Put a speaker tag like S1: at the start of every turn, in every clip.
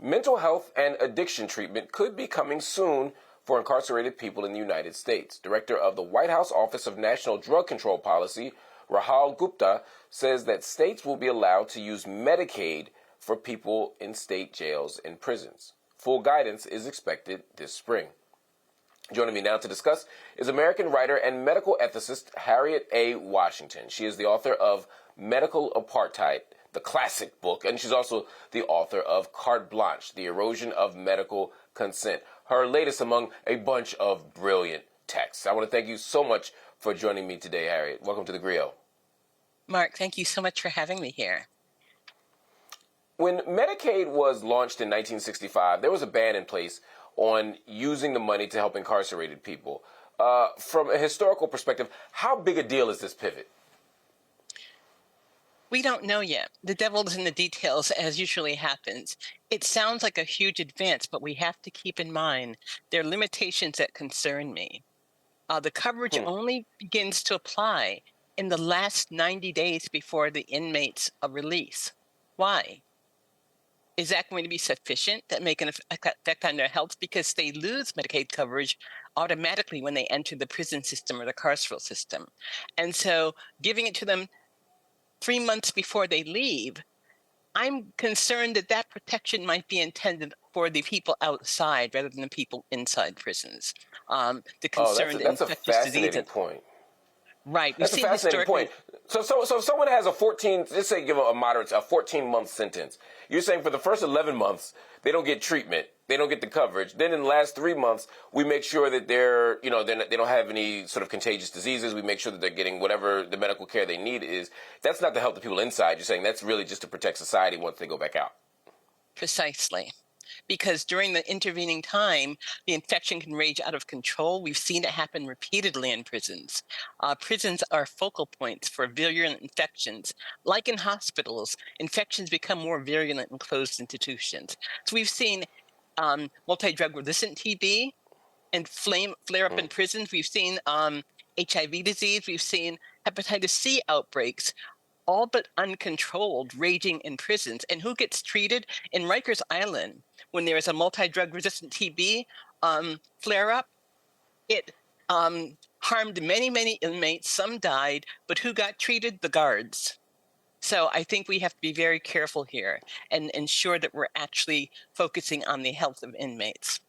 S1: Mental health and addiction treatment could be coming soon for incarcerated people in the United States. Director of the White House Office of National Drug Control Policy, Rahul Gupta, says that states will be allowed to use Medicaid for people in state jails and prisons. Full guidance is expected this spring. Joining me now to discuss is American writer and medical ethicist Harriet A. Washington. She is the author of Medical Apartheid, the classic book, and she's also the author of Carte Blanche, The Erosion of Medical Consent, her latest among a bunch of brilliant texts. I want to thank you so much for joining me today, Harriet. Welcome to theGrio.
S2: Mark, thank you so much for having me here.
S1: When Medicaid was launched in 1965, there was a ban in place on using the money to help incarcerated people. From a historical perspective, how big a deal is this pivot?
S2: We don't know yet. The devil is in the details, as usually happens. It sounds like a huge advance, but we have to keep in mind there are limitations that concern me. The coverage only begins to apply in the last 90 days before the inmate's release. Why? Is that going to be sufficient that make an effect on their health? Because they lose Medicaid coverage automatically when they enter the prison system or the carceral system. And so giving it to them 3 months before they leave, I'm concerned that that protection might be intended for the people outside rather than the people inside prisons. The concern
S1: that's a fascinating point.
S2: Right.
S1: That's a fascinating point. So if someone has let's say give a 14-month sentence, you're saying for the first 11 months, they don't get treatment, they don't get the coverage. Then in the last 3 months, we make sure that they don't have any sort of contagious diseases. We make sure that they're getting whatever the medical care they need is. That's not to help the people inside. You're saying that's really just to protect society once they go back out.
S2: Precisely. Because during the intervening time, the infection can rage out of control. We've seen it happen repeatedly in prisons. Prisons are focal points for virulent infections. Like in hospitals, infections become more virulent in closed institutions. So we've seen multi-drug resistant TB and flare up in prisons. We've seen HIV disease. We've seen hepatitis C outbreaks, all but uncontrolled, raging in prisons. And who gets treated? In Rikers Island, when there is a multi-drug resistant TB flare-up, it harmed many, many inmates. Some died, but who got treated? The guards. So I think we have to be very careful here and ensure that we're actually focusing on the health of inmates.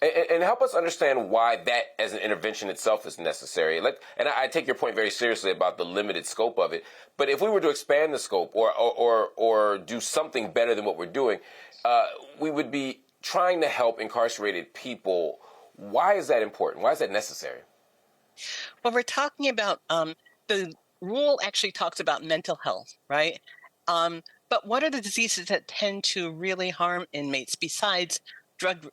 S1: And help us understand why that as an intervention itself is necessary. And I take your point very seriously about the limited scope of it. But if we were to expand the scope or do something better than what we're doing, we would be trying to help incarcerated people. Why is that important? Why is that necessary?
S2: Well, we're talking about the rule actually talks about mental health, right? But what are the diseases that tend to really harm inmates besides drug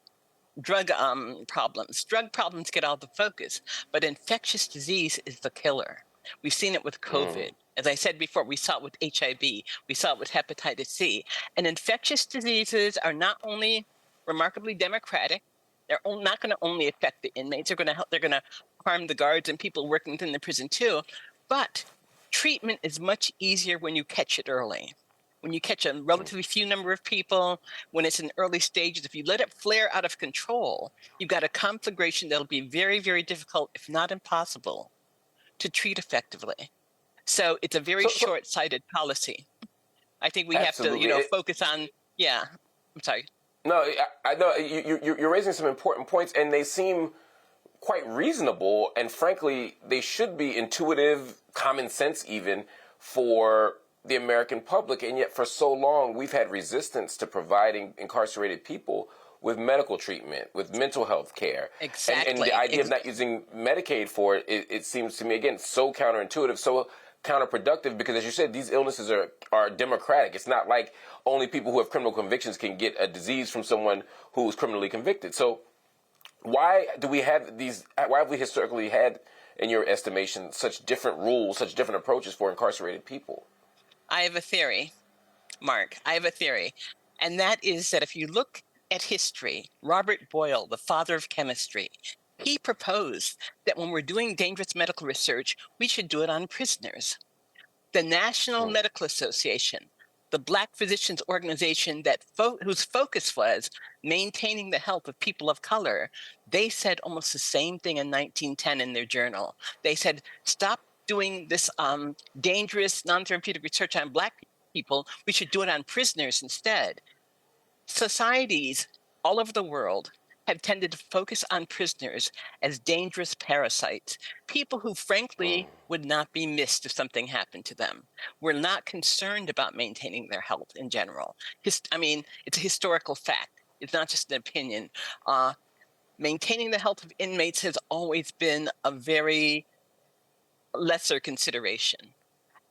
S2: problems? Drug problems get all the focus, but infectious disease is the killer. We've seen it with COVID. As I said before, we saw it with HIV. We saw it with hepatitis C. And infectious diseases are not only remarkably democratic, they're not going to only affect the inmates. They're going to harm the guards and people working within the prison too. But treatment is much easier when you catch it early. When you catch a relatively few number of people, when it's in early stages, if you let it flare out of control, you've got a conflagration that'll be very, very difficult, if not impossible, to treat effectively. So it's a very short-sighted policy. I think we have to, focus on, I'm sorry.
S1: No, I know you're raising some important points, and they seem quite reasonable, and frankly, they should be intuitive, common sense even, for the American public, and yet for so long we've had resistance to providing incarcerated people with medical treatment, with mental health care.
S2: Exactly.
S1: And the idea of not using Medicaid for it seems to me, again, so counterintuitive, so counterproductive, because as you said, these illnesses are democratic. It's not like only people who have criminal convictions can get a disease from someone who is criminally convicted. So why have we historically had, in your estimation, such different rules, such different approaches for incarcerated people?
S2: I have a theory, Mark. I have a theory. And that is that if you look at history, Robert Boyle, the father of chemistry, he proposed that when we're doing dangerous medical research, we should do it on prisoners. The National Medical Association the Black Physicians Organization that whose focus was maintaining the health of people of color, they said almost the same thing in 1910 in their journal. They said, stop doing this dangerous non-therapeutic research on Black people. We should do it on prisoners instead. Societies all over the world have tended to focus on prisoners as dangerous parasites, people who frankly would not be missed if something happened to them. We're not concerned about maintaining their health in general. I mean, it's a historical fact. It's not just an opinion. Maintaining the health of inmates has always been a very lesser consideration.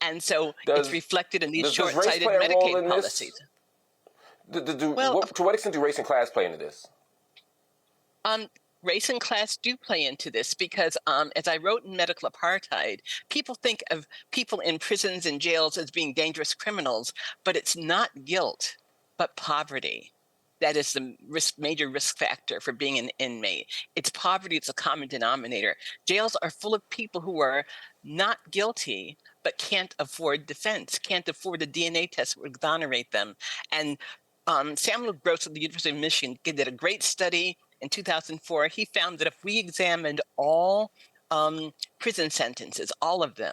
S2: And so it's reflected in these short-sighted Medicaid policies.
S1: To what extent do race and class play into this?
S2: Race and class do play into this because, as I wrote in Medical Apartheid, people think of people in prisons and jails as being dangerous criminals, but it's not guilt, but poverty. That is the major risk factor for being an inmate. It's poverty, it's a common denominator. Jails are full of people who are not guilty, but can't afford defense, can't afford a DNA test that would exonerate them. And Samuel Gross of the University of Michigan did a great study in 2004. He found that if we examined all prison sentences, all of them,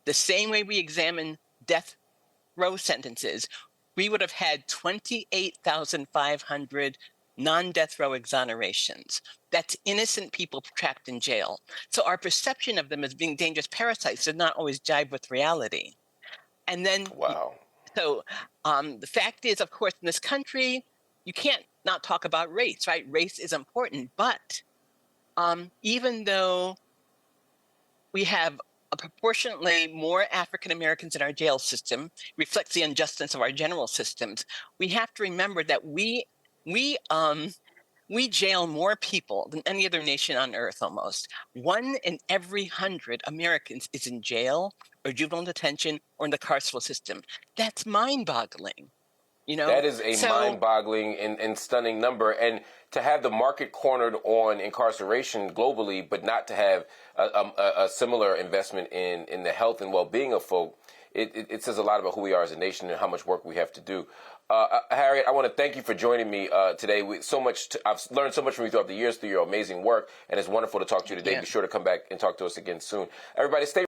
S2: the same way we examine death row sentences, we would have had 28,500 non-death row exonerations. That's innocent people trapped in jail. So our perception of them as being dangerous parasites does not always jive with reality. And then, so the fact is, of course, in this country, you can't not talk about race, right? Race is important, but even though we have proportionately more African Americans in our jail system, reflects the injustice of our general systems, we have to remember that we jail more people than any other nation on earth almost. 1 in every 100 Americans is in jail or juvenile detention or in the carceral system. That's mind-boggling. You know?
S1: That is a mind-boggling and stunning number. And to have the market cornered on incarceration globally, but not to have a similar investment in the health and well-being of folk, it says a lot about who we are as a nation and how much work we have to do. Harriet, I want to thank you for joining me today. I've learned so much from you throughout the years through your amazing work, and it's wonderful to talk to you today. Be sure to come back and talk to us again soon. Everybody, stay